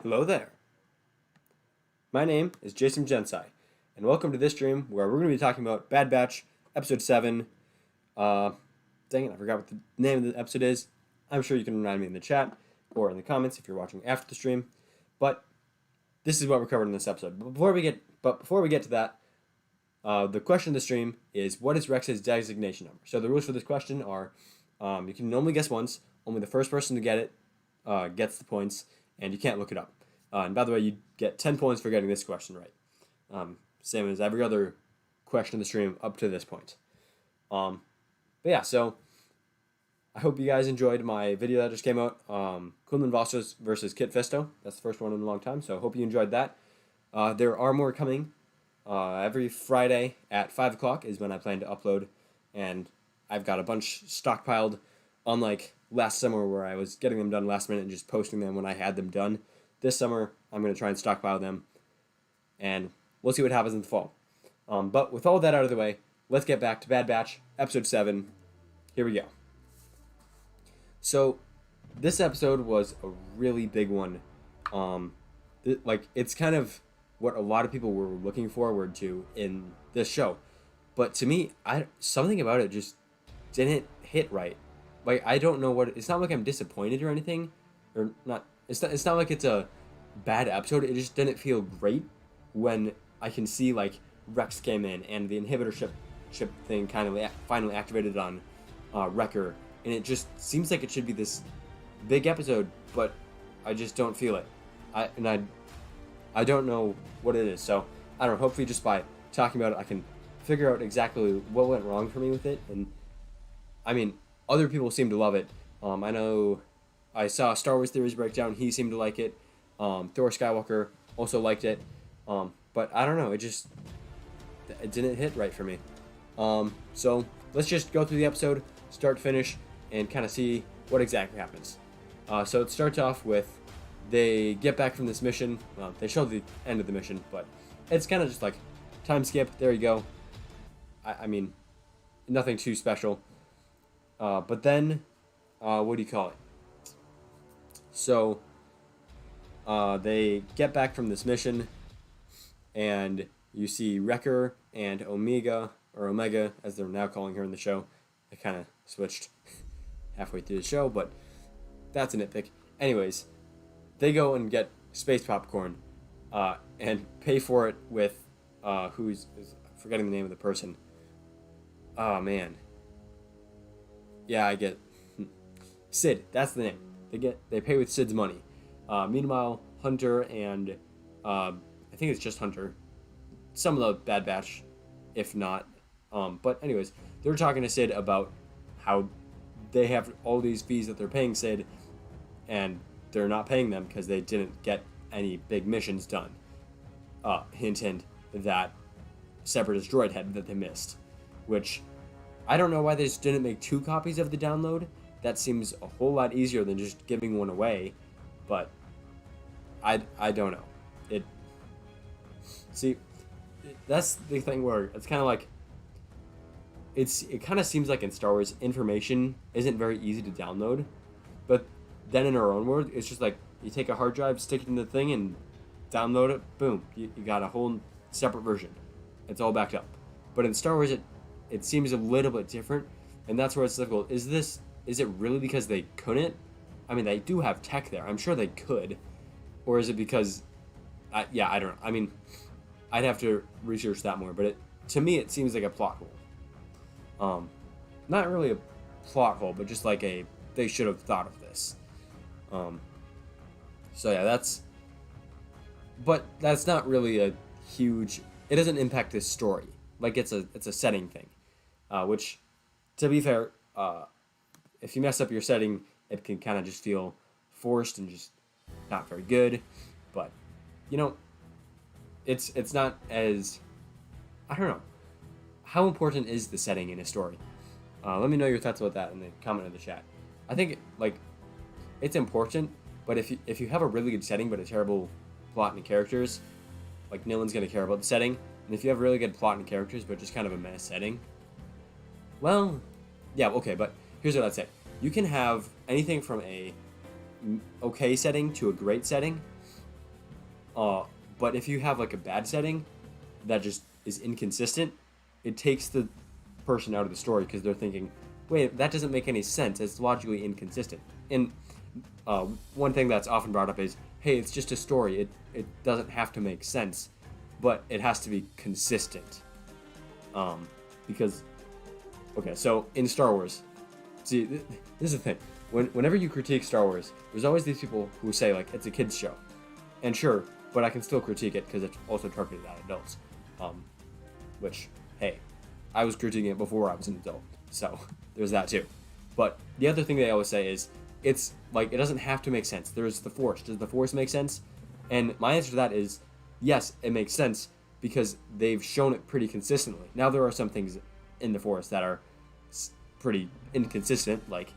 Hello there. My name is Jasom Jensai, and welcome to this stream where we're going to be talking about Bad Batch, Episode 7. Dang it, I forgot what the name of the episode is. I'm sure you can remind me in the chat or in the comments if you're watching after the stream. But this is what we're covering in this episode. But before we get to that, the question of the stream is, what is Rex's designation number? So the rules for this question are, you can normally guess once. Only the first person to get it gets the points, and you can't look it up. And by the way, you get 10 points for getting this question right. Same as every other question in the stream up to this point. But yeah, so I hope you guys enjoyed my video that just came out. Quinlan Vossos versus Kit Fisto. That's the first one in a long time, so I hope you enjoyed that. There are more coming. Every Friday at 5 o'clock is when I plan to upload, and I've got a bunch stockpiled, unlike last summer where I was getting them done last minute and just posting them when I had them done. This summer, I'm going to try and stockpile them, and we'll see what happens in the fall. But with all that out of the way, let's get back to Bad Batch, Episode 7. Here we go. So, this episode was a really big one. It's kind of what a lot of people were looking forward to in this show. But to me, something about it just didn't hit right. Like, I don't know what... It's not like I'm disappointed or anything. Or not... It's not like it's a bad episode. It just didn't feel great when I can see, like, Rex came in and the inhibitor ship thing kind of finally activated on Wrecker. And it just seems like it should be this big episode, but I just don't feel it. I don't know what it is. So, I don't know. Hopefully just by talking about it, I can figure out exactly what went wrong for me with it. And, I mean, other people seem to love it. I know I saw Star Wars Theories Breakdown. He seemed to like it. Thor Skywalker also liked it. But I don't know. It didn't hit right for me. So let's just go through the episode, start to finish, and kind of see what exactly happens. So it starts off with they get back from this mission. Well, they show the end of the mission, but it's kind of just like time skip. There you go. I mean, nothing too special. But then, what do you call it? So, they get back from this mission, and you see Wrecker and Omega, or Omega, as they're now calling her in the show. I kind of switched halfway through the show, but that's a nitpick. Anyways, they go and get space popcorn, and pay for it with, forgetting the name of the person. Oh, man. Yeah, I get Sid. That's the name. They pay with Sid's money. Meanwhile, Hunter and I think it's just Hunter. Some of the Bad Batch, if not. But anyways, they're talking to Sid about how they have all these fees that they're paying Sid, and they're not paying them because they didn't get any big missions done. Hint, that Separatist droid head that they missed, which I don't know why they just didn't make 2 copies of the download. That seems a whole lot easier than just giving one away, but I don't know. That's the thing where it's kind of like, it kind of seems like in Star Wars, information isn't very easy to download, but then in our own world, it's just like, you take a hard drive, stick it in the thing, and download it, boom, you got a whole separate version. It's all backed up. But in Star Wars, it seems a little bit different, and that's where it's difficult. Is it really because they couldn't? I mean, they do have tech there. I'm sure they could. Or is it because... I don't know. I mean, I'd have to research that more. But to me, it seems like a plot hole. Not really a plot hole, but just like they should have thought of this. So yeah, but that's not really a huge... It doesn't impact this story. Like, it's a setting thing. Which, to be fair... if you mess up your setting, it can kind of just feel forced and just not very good. But, it's not as... I don't know. How important is the setting in a story? Let me know your thoughts about that in the comment in the chat. I think, it's important, but if you have a really good setting but a terrible plot and characters, no one's going to care about the setting. And if you have a really good plot and characters but just kind of a mess setting, well, yeah, okay, but... Here's what I'd say. You can have anything from a okay setting to a great setting, Uh, but if you have like a bad setting that just is inconsistent, it takes the person out of the story because they're thinking, wait, that doesn't make any sense. It's logically inconsistent. And one thing that's often brought up is, hey, it's just a story. It doesn't have to make sense, but it has to be consistent. Because, okay, so in Star Wars, see, this is the thing. Whenever you critique Star Wars, there's always these people who say, like, it's a kid's show. And sure, but I can still critique it because it's also targeted at adults. Which, hey, I was critiquing it before I was an adult. So, there's that too. But the other thing they always say is, it's, like, it doesn't have to make sense. There's the Force. Does the Force make sense? And my answer to that is, yes, it makes sense because they've shown it pretty consistently. Now, there are some things in the Force that are pretty inconsistent, like,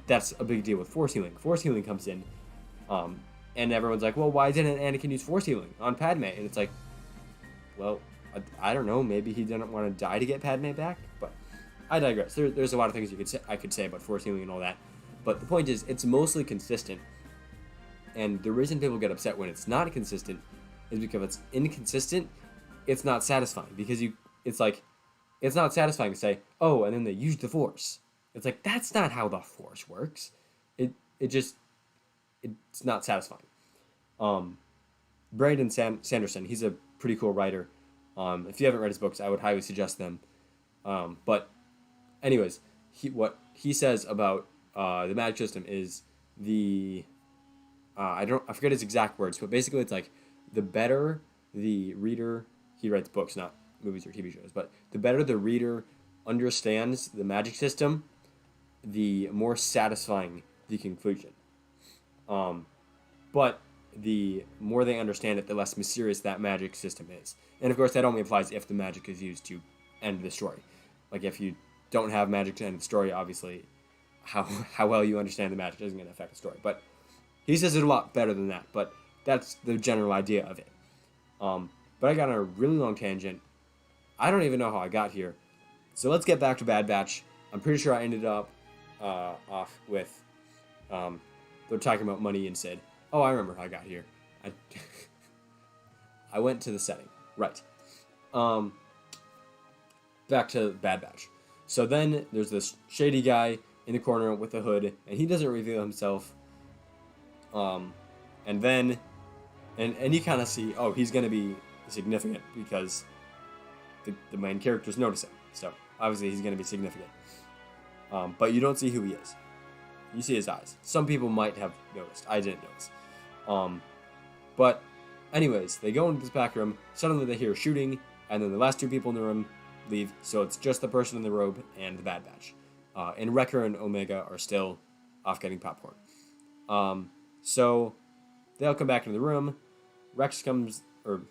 that's a big deal with Force healing. Force healing comes in, and everyone's like, well, why didn't Anakin use Force healing on Padme? And it's like, well, I don't know, maybe he didn't want to die to get Padme back, but I digress. There's a lot of things I could say about Force healing and all that, but the point is, it's mostly consistent, and the reason people get upset when it's not consistent is because it's inconsistent, it's not satisfying, because it's like, it's not satisfying to say, oh, and then they used the Force. It's like, that's not how the Force works. It's not satisfying. Brandon Sanderson, he's a pretty cool writer. If you haven't read his books, I would highly suggest them. But anyways, what he says about the magic system is I forget his exact words, but basically it's like, the better the reader, he writes books, not movies or TV shows, but the better the reader understands the magic system, the more satisfying the conclusion. But the more they understand it, the less mysterious that magic system is. And of course, that only applies if the magic is used to end the story. Like, if you don't have magic to end the story, obviously, how well you understand the magic isn't going to affect the story. But he says it a lot better than that, but that's the general idea of it. But I got on a really long tangent. I don't even know how I got here. So let's get back to Bad Batch. I'm pretty sure I ended up off with, they're talking about money and said, oh, I remember how I got here. I went to the setting. Right. Back to Bad Batch. So then there's this shady guy in the corner with a hood, and he doesn't reveal himself. And then, and you kind of see, oh, he's going to be significant because the main characters notice him. So obviously he's going to be significant. But you don't see who he is. You see his eyes. Some people might have noticed. I didn't notice. But anyways, they go into this back room. Suddenly they hear shooting, and then the last two people in the room leave. So it's just the person in the robe and the Bad Batch. And Wrecker and Omega are still off getting popcorn. So they'll come back into the room. Rex comes, or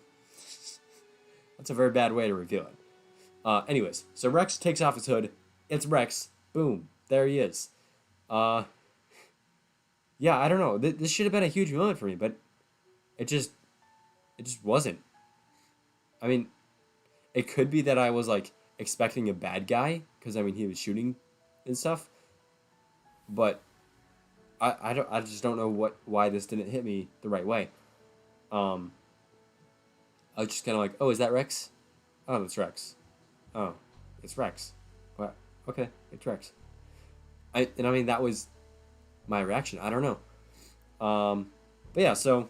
that's a very bad way to reveal it. Anyways, so Rex takes off his hood. It's Rex. Boom. There he is. Yeah, I don't know. This should have been a huge moment for me, but it just wasn't. I mean, it could be that I was like expecting a bad guy because I mean he was shooting and stuff, but I just don't know why this didn't hit me the right way. I was just kind of like, oh, is that Rex? Oh, that's Rex. Oh, it's Rex. What? Okay, it's Rex. I mean, that was my reaction. I don't know. But yeah, so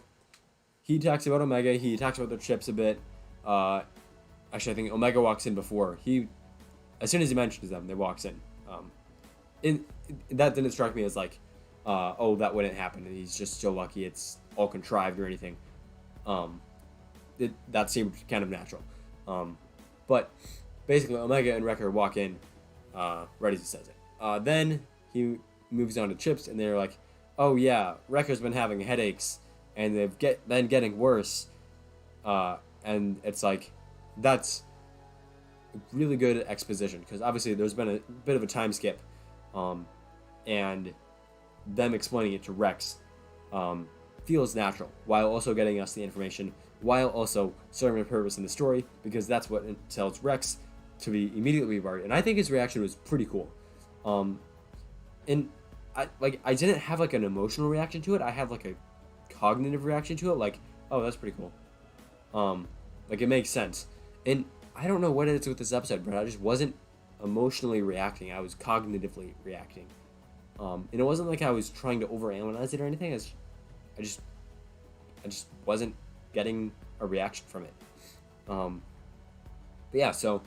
he talks about Omega. He talks about the chips a bit. Actually, I think Omega walks in before. As soon as he mentions them, they walks in. That didn't strike me as like, oh, that wouldn't happen. And he's just so lucky it's all contrived or anything. That seemed kind of natural. But basically, Omega and Wrecker walk in right as he says it. Then he moves on to Chips, and they're like, oh yeah, Wrecker's been having headaches, and they've been getting worse. And it's like, that's really good exposition, because obviously there's been a bit of a time skip, and them explaining it to Rex feels natural, while also getting us the information, while also serving a purpose in the story, because that's what tells Rex to be immediately worried. And I think his reaction was pretty cool. And I didn't have like an emotional reaction to it. I have like a cognitive reaction to it, like, oh, that's pretty cool. Like it makes sense. And I don't know what it is with this episode, but I just wasn't emotionally reacting. I was cognitively reacting. And it wasn't like I was trying to overanalyze it or anything. I just wasn't getting a reaction from it. But yeah, so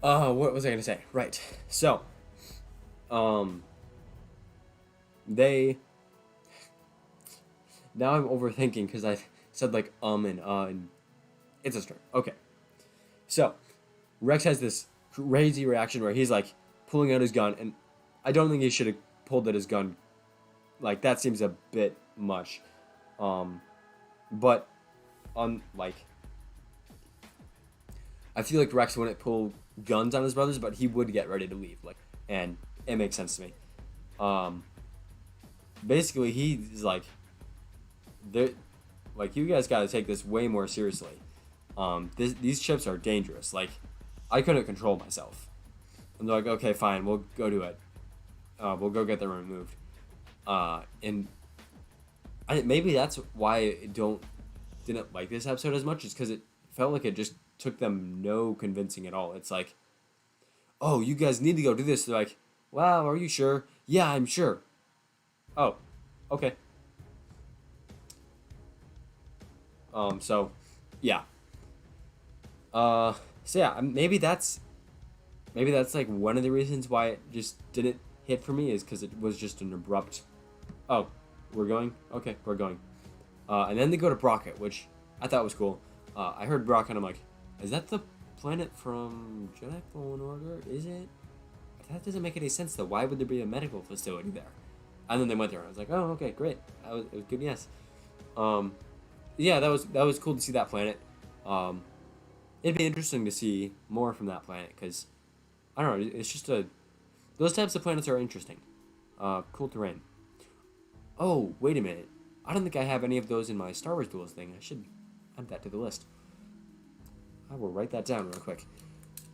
what was I gonna say? Right. So they now I'm overthinking because I said like and it's a string. Okay. So Rex has this crazy reaction where he's like pulling out his gun, and I don't think he should have pulled out his gun. Like that seems a bit much. But on like I feel like Rex wouldn't pull guns on his brothers, but he would get ready to leave. Like, and it makes sense to me. Basically he's like, you guys got to take this way more seriously. These chips are dangerous. Like, I couldn't control myself. And they're like, okay, fine, we'll go do it. We'll go get them removed. And maybe that's why I didn't like this episode as much, is because it felt like it just took them no convincing at all. It's like, oh, you guys need to go do this. They're like, wow, are you sure? Yeah, I'm sure. Oh, okay. So, yeah. So yeah, maybe that's like one of the reasons why it just didn't hit for me, is because it was just an abrupt, oh, we're going? Okay, we're going. And then they go to Brocket, which I thought was cool. I heard Brocket, and I'm like, is that the planet from Jedi Fallen Order? Is it? That doesn't make any sense, though. Why would there be a medical facility there? And then they went there, and I was like, oh, okay, great. It was good, yes. Yeah, that was cool to see that planet. It'd be interesting to see more from that planet, because, I don't know, it's just those types of planets are interesting. Cool terrain. Oh, wait a minute. I don't think I have any of those in my Star Wars Duels thing. I should add that to the list. I will write that down real quick.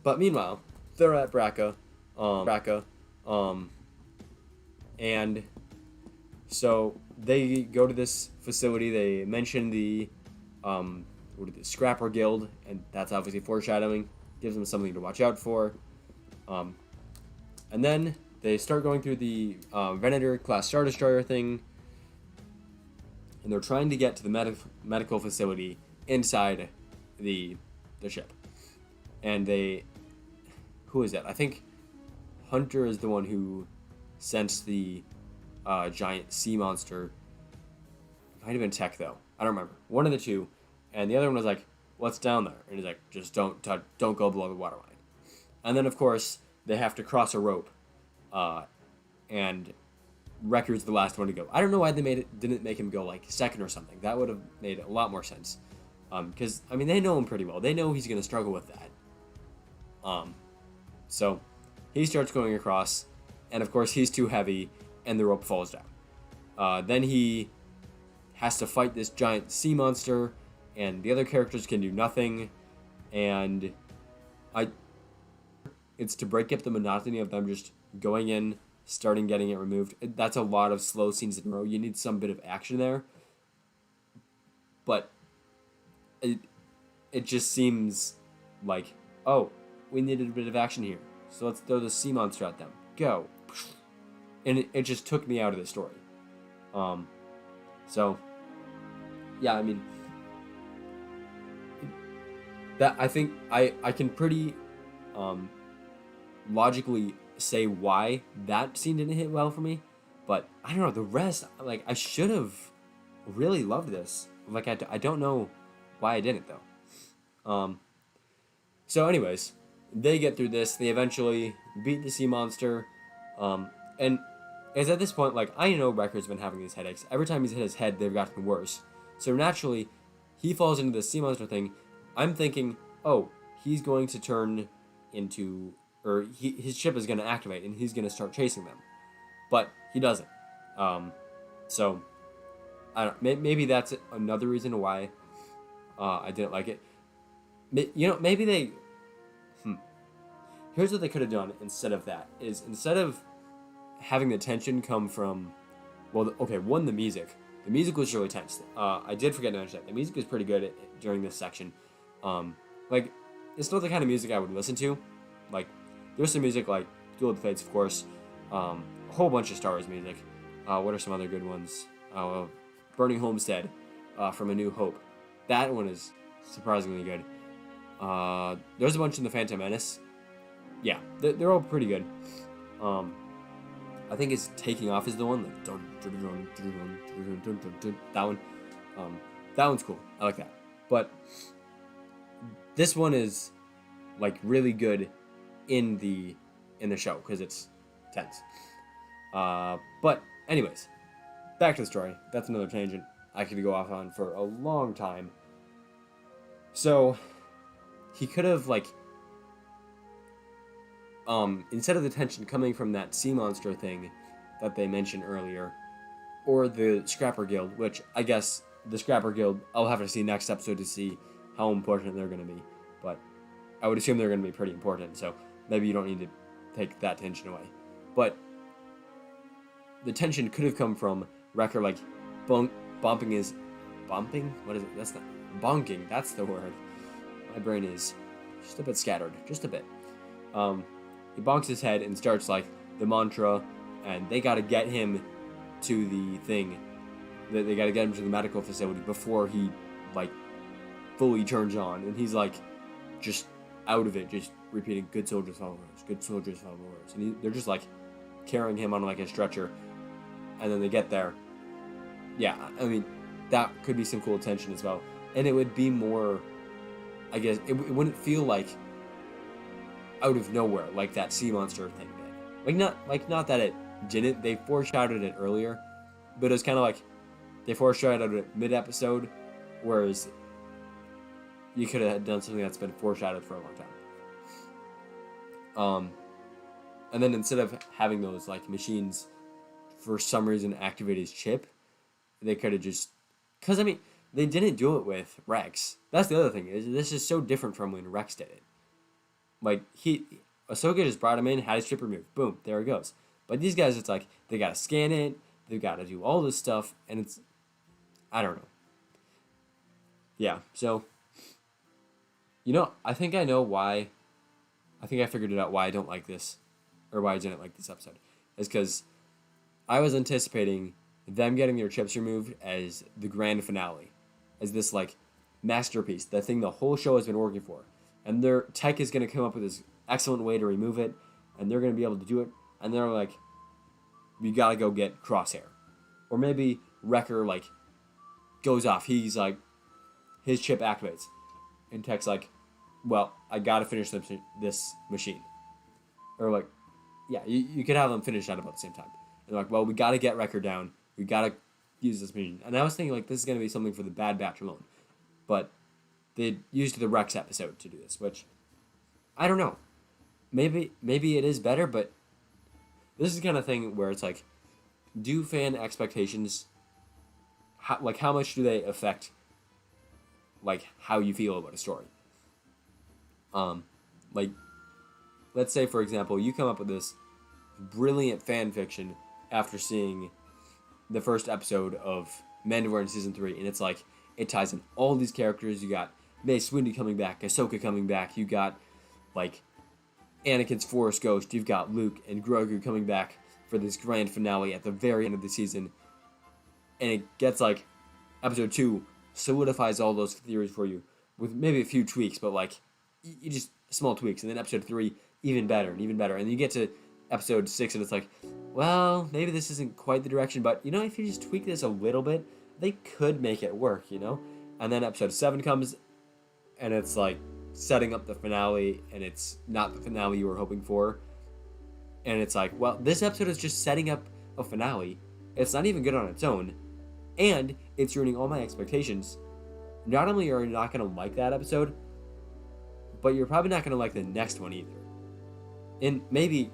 But meanwhile, they're at Bracca. And so they go to this facility. They mention the Scrapper Guild, and that's obviously foreshadowing. Gives them something to watch out for. And then they start going through the Venator class Star Destroyer thing, and they're trying to get to the medical facility inside the ship. And who is that? I think Hunter is the one who sensed the giant sea monster. Might have been Tech, though. I don't remember. One of the two. And the other one was like, what's down there? And he's like, just don't go below the waterline. And then, of course, they have to cross a rope. And Wrecker's the last one to go. I don't know why they didn't make him go like second or something. That would have made a lot more sense. Because, I mean, they know him pretty well. They know he's going to struggle with that. So he starts going across, and of course he's too heavy, and the rope falls down. Then he has to fight this giant sea monster, and the other characters can do nothing, and it's to break up the monotony of them just going in, starting getting it removed. That's a lot of slow scenes in a row. You need some bit of action there, but it just seems like, oh, we needed a bit of action here, so let's throw the sea monster at them. Go. And it just took me out of the story. So, yeah, I mean, that I think I can pretty logically say why that scene didn't hit well for me, but I don't know, the rest, like, I should have really loved this. Like, I don't know why I didn't, though. So anyways, they get through this, they eventually beat the sea monster, and it's at this point, like, I know Wrecker's been having these headaches. Every time he's hit his head, they've gotten worse. So naturally, he falls into the sea monster thing. I'm thinking, oh, he's going to turn into, or his ship is going to activate, and he's going to start chasing them. But he doesn't. So, I don't. Maybe that's another reason why I didn't like it. You know, maybe they. Here's what they could have done instead of that: is instead of having the tension come from, well, okay, one, the music, The music was really tense. I did forget to mention that the music was pretty good during this section. Like, it's not the kind of music I would listen to. Like, there's some music like Duel of the Fates, of course. A whole bunch of Star Wars music. What are some other good ones? Burning Homestead from A New Hope. That one is surprisingly good. There's a bunch in The Phantom Menace. Yeah, they're all pretty good. I think it's Taking Off is the one. Like, that one. That one's cool. I like that. But this one is like really good in the show because it's tense. But anyways, back to the story. That's another tangent I could go off on for a long time. So he could have like instead of the tension coming from that sea monster thing that they mentioned earlier, or the Scrapper Guild, which I guess the Scrapper Guild, I'll have to see next episode to see how important they're going to be. But I would assume they're going to be pretty important, so maybe you don't need to take that tension away. But the tension could have come from Wrecker, like, bumping his... Bumping? What is it? That's not... Bonking, that's the word. My brain is just a bit scattered. Just a bit. He bonks his head and starts, like, the mantra, and they gotta get him to the thing. They gotta get him to the medical facility before he, like, fully turns on. And he's, like, just out of it, just repeating, good soldiers follow orders, good soldiers follow orders. And they're just, like, carrying him on, like, a stretcher. And then they get there. Yeah, I mean, that could be some cool tension as well. And it would be more, I guess, it wouldn't feel like out of nowhere, like that sea monster thing did. Not that it didn't. They foreshadowed it earlier, but it was kind of like they foreshadowed it mid-episode, whereas you could have done something that's been foreshadowed for a long time. And then instead of having those like machines for some reason activate his chip, they could have just, because I mean they didn't do it with Rex. That's the other thing, is this is so different from when Rex did it. Like, Ahsoka just brought him in, had his chip removed. Boom, there it goes. But these guys, it's like, they gotta scan it, they've gotta do all this stuff, and it's, I don't know. Yeah, so, I think I know why, I think I figured it out why I don't like this, or why I didn't like this episode. Is because I was anticipating them getting their chips removed as the grand finale. As this, like, masterpiece, the thing the whole show has been working for. And their tech is going to come up with this excellent way to remove it, and they're going to be able to do it, and they're like, we got to go get Crosshair. Or maybe Wrecker, like, goes off. He's like, his chip activates. And Tech's like, well, I got to finish this machine. Or like, yeah, you could have them finish at about the same time. And they're like, well, we got to get Wrecker down. We got to use this machine. And I was thinking, like, this is going to be something for the Bad Batch alone. But they used the Rex episode to do this, which, I don't know. Maybe it is better, but this is the kind of thing where it's like, do fan expectations, how much do they affect, like, how you feel about a story? Like, let's say, for example, you come up with this brilliant fan fiction after seeing the first episode of Mandalorian Season 3, and it's like, it ties in all these characters. You got Mace Windu coming back, Ahsoka coming back, you got, like, Anakin's Force Ghost, you've got Luke and Grogu coming back for this grand finale at the very end of the season, and it gets, like, episode 2 solidifies all those theories for you, with maybe a few tweaks, but, like, you just, small tweaks, and then episode 3, even better, and then you get to episode 6, and it's like, well, maybe this isn't quite the direction, but, if you just tweak this a little bit, they could make it work, And then episode 7 comes, and it's like setting up the finale, and it's not the finale you were hoping for. And it's like, well, this episode is just setting up a finale. It's not even good on its own, and it's ruining all my expectations. Not only are you not going to like that episode, but you're probably not going to like the next one either. And maybe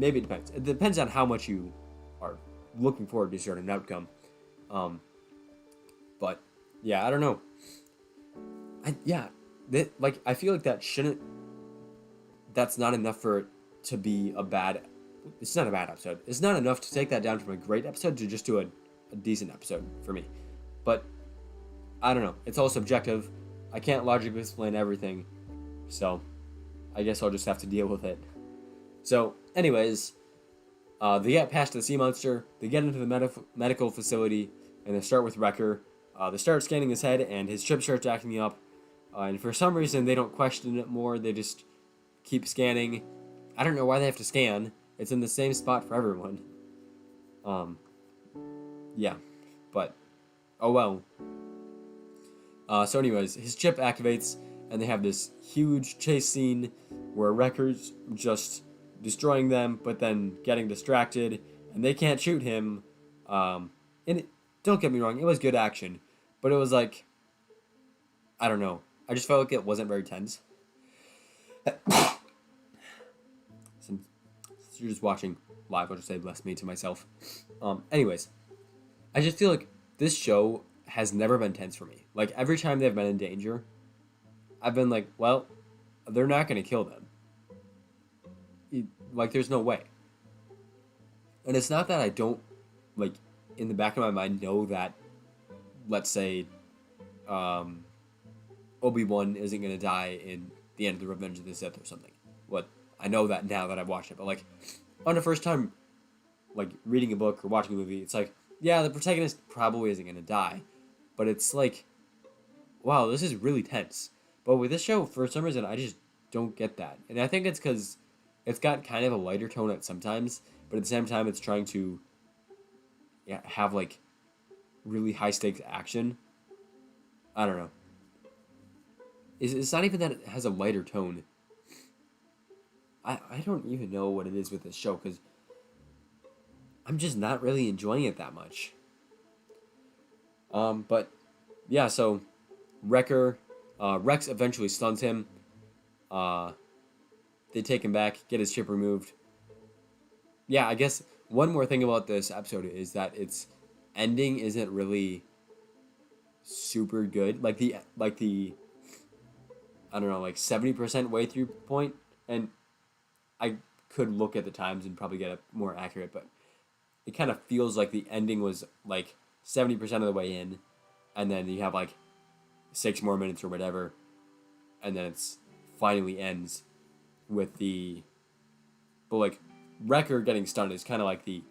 it depends. It depends on how much you are looking forward to a certain outcome. But yeah, I don't know. I feel like that's not enough for it to be a bad. It's not a bad episode. It's not enough to take that down from a great episode to just do a a decent episode for me. But I don't know. It's all subjective. I can't logically explain everything. So I guess I'll just have to deal with it. So, anyways, they get past the sea monster. They get into the medical facility, and they start with Wrecker. They start scanning his head, and his chip starts acting up. And for some reason, they don't question it more. They just keep scanning. I don't know why they have to scan. It's in the same spot for everyone. Yeah, but oh well. So anyways, his chip activates, and they have this huge chase scene where Wrecker's just destroying them, but then getting distracted, and they can't shoot him. Don't get me wrong, it was good action, but it was like, I don't know. I just felt like it wasn't very tense. Since you're just watching live, I'll just say bless me to myself. Anyways, I just feel like this show has never been tense for me. Like, every time they've been in danger, I've been like, well, they're not going to kill them. Like, there's no way. And it's not that I don't, like, in the back of my mind know that, let's say, Obi-Wan isn't going to die in the end of the Revenge of the Sith or something. What, I know that now that I've watched it, but, like, on the first time, like, reading a book or watching a movie, it's like, yeah, the protagonist probably isn't going to die, but it's like, wow, this is really tense. But with this show, for some reason, I just don't get that. And I think it's because it's got kind of a lighter tone at sometimes, but at the same time, it's trying to have, like, really high-stakes action. I don't know. It's not even that it has a lighter tone. I don't even know what it is with this show, because I'm just not really enjoying it that much. But, yeah, so Wrecker, Rex eventually stuns him. They take him back, get his chip removed. Yeah, I guess one more thing about this episode is that its ending isn't really super good. Like the I don't know, like 70% way through point, and I could look at the times and probably get it more accurate, but it kind of feels like the ending was like 70% of the way in, and then you have like 6 more minutes or whatever, and then it's finally ends with but like Wrecker getting stunned is kind of like the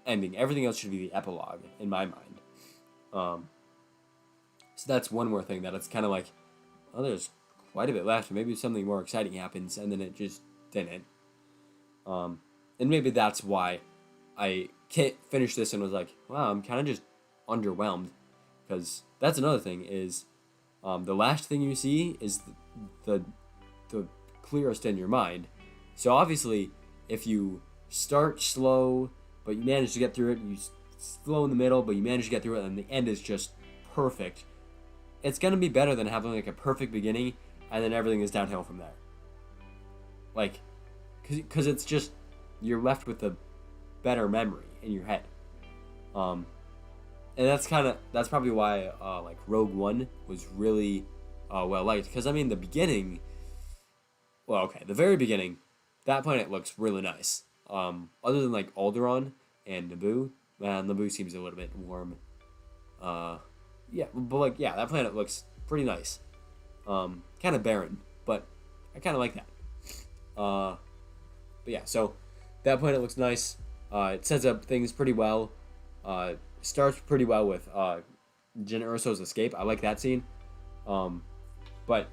ending. Everything else should be the epilogue in my mind. So that's one more thing that it's kind of like, oh, there's quite a bit left. Maybe something more exciting happens, and then it just didn't. And maybe that's why I can't finish this and was like, wow, I'm kind of just underwhelmed. Because that's another thing is, the last thing you see is the clearest in your mind. So obviously, if you start slow, but you manage to get through it, you slow in the middle, but you manage to get through it, and the end is just perfect, it's going to be better than having like a perfect beginning, and then everything is downhill from there. Like, because it's just, you're left with a better memory in your head. And that's probably why, like, Rogue One was really well liked. Because, I mean, the beginning, well, okay, the very beginning, that planet looks really nice. Other than, like, Alderaan and Naboo, Naboo seems a little bit warm. Yeah, but, like, yeah, that planet looks pretty nice. Kind of barren, but I kind of like that. But yeah, so that planet looks nice. It sets up things pretty well. Starts pretty well with Jyn Erso's escape. I like that scene. But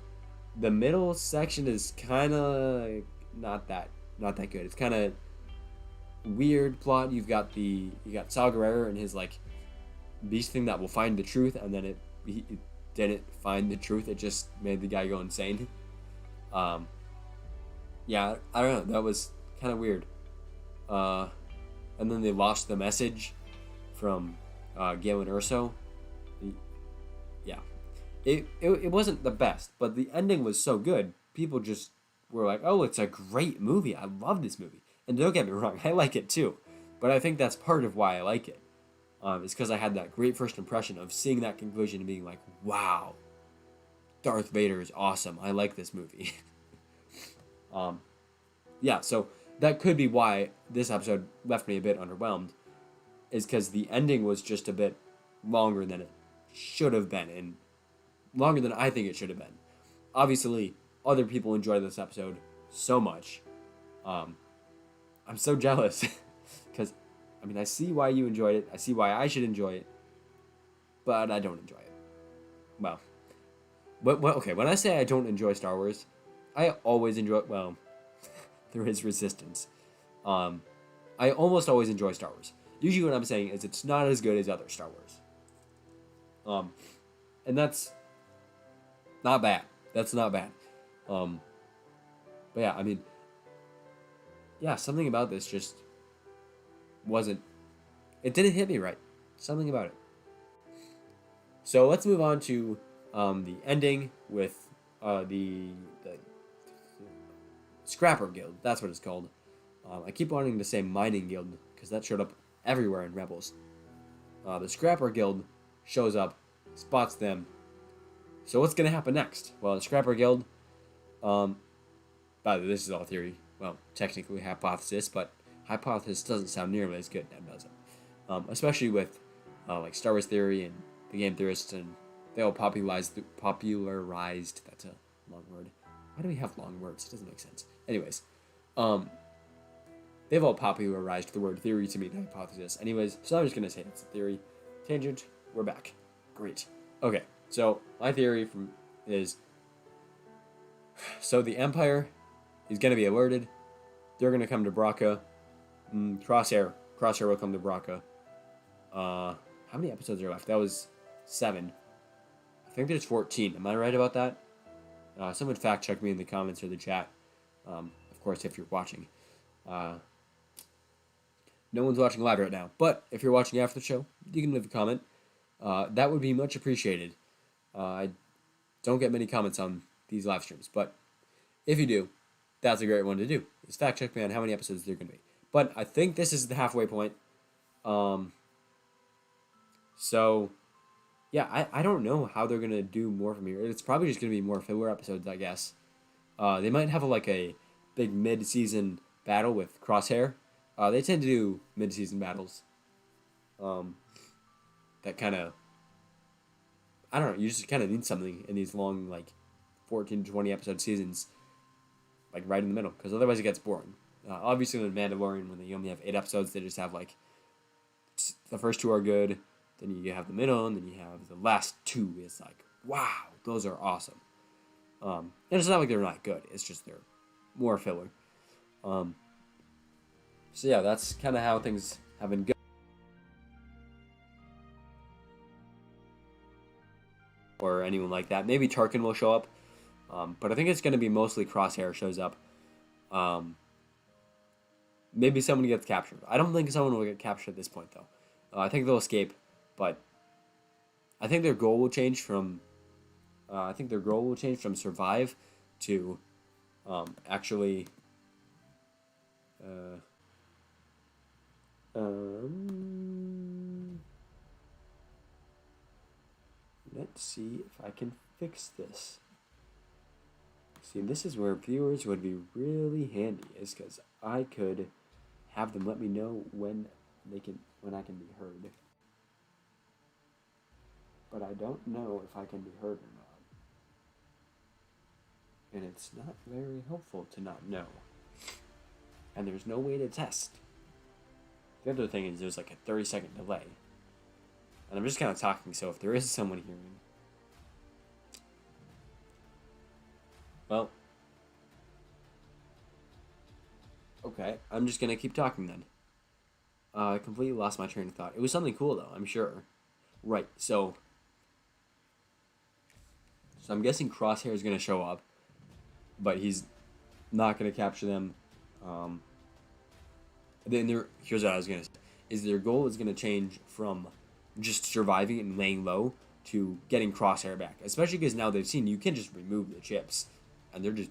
the middle section is kind of not that good. It's kind of weird plot. You got Saw Gerrera and his like beast thing that will find the truth, and then it didn't find the truth. It just made the guy go insane. Yeah, I don't know. That was kind of weird. And then they lost the message from Galen Erso. Yeah. It wasn't the best, but the ending was so good. People just were like, oh, it's a great movie. I love this movie. And don't get me wrong, I like it too. But I think that's part of why I like it. It's because I had that great first impression of seeing that conclusion and being like, wow, Darth Vader is awesome. I like this movie. Yeah, so that could be why this episode left me a bit underwhelmed. is because the ending was just a bit longer than it should have been, and longer than I think it should have been. Obviously, other people enjoyed this episode so much. Um, I'm so jealous because, I mean, I see why you enjoyed it. I see why I should enjoy it, but I don't enjoy it. Well, okay, when I say I don't enjoy Star Wars, I always enjoy, well, there is resistance. I almost always enjoy Star Wars. Usually what I'm saying is it's not as good as other Star Wars. And that's not bad. That's not bad. But yeah, I mean, yeah, something about this just wasn't, it didn't hit me right. Something about it. So let's move on to the ending with the Scrapper Guild. That's what it's called. I keep wanting to say Mining Guild because that showed up everywhere in Rebels. The Scrapper Guild shows up, spots them. So what's going to happen next? Well, the Scrapper Guild, by the way, this is all theory. Well, technically hypothesis, but hypothesis doesn't sound nearly as good now, does it? Especially with like Star Wars theory and the game theorists, and they all popularized, that's a long word. Why do we have long words? It doesn't make sense. Anyways, they've all popularized the word theory to mean hypothesis. Anyways, so I'm just going to say it's a theory. Tangent, we're back. Great. Okay, so my theory is, so the Empire is going to be alerted. They're going to come to Braca. Crosshair will come to Braca. How many episodes are left? That was 7. I think there's 14. Am I right about that? Someone fact check me in the comments or the chat. Of course, if you're watching. No one's watching live right now, but if you're watching after the show, you can leave a comment. That would be much appreciated. I don't get many comments on these live streams, but if you do, that's a great one to do. Is fact check me on how many episodes there are going to be. But I think this is the halfway point. So, yeah, I don't know how they're going to do more from here. It's probably just going to be more filler episodes, I guess. They might have a big mid-season battle with Crosshair. They tend to do mid-season battles. That kind of, I don't know, you just kind of need something in these long, 14 to 20 episode seasons, right in the middle, because otherwise it gets boring. Obviously, with Mandalorian, when they only have 8 episodes, they just have, the first 2 are good, then you have the middle, and then you have the last 2 is wow, those are awesome. And it's not like they're not good, it's just they're more filler. So yeah, that's kind of how things have been going. Or anyone like that. Maybe Tarkin will show up. But I think it's going to be mostly Crosshair shows up. Maybe someone gets captured. I don't think someone will get captured at this point, though. I think they'll escape, but I think their goal will change from survive to actually let's see if I can fix this. See, this is where viewers would be really handy, is because I could have them let me know when I can be heard. But I don't know if I can be heard or not. And it's not very helpful to not know. And there's no way to test. The other thing is there's a 30-second delay. And I'm just kind of talking, so if there is someone hearing, well, okay, I'm just gonna keep talking then. I completely lost my train of thought. It was something cool though, I'm sure. Right, so I'm guessing Crosshair is gonna show up, but he's not gonna capture them. Then here's what I was gonna say: is their goal is gonna change from just surviving and laying low to getting Crosshair back, especially because now they've seen you can just remove the chips, and they're just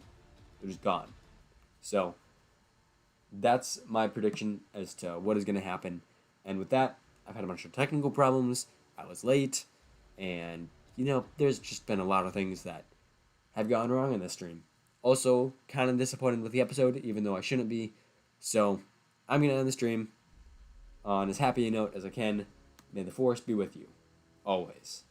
gone. So that's my prediction as to what is going to happen. And with that, I've had a bunch of technical problems. I was late, and there's just been a lot of things that have gone wrong in this stream. Also, kind of disappointed with the episode, even though I shouldn't be. So I'm gonna end the stream. on as happy a note as I can. May the force be with you, always.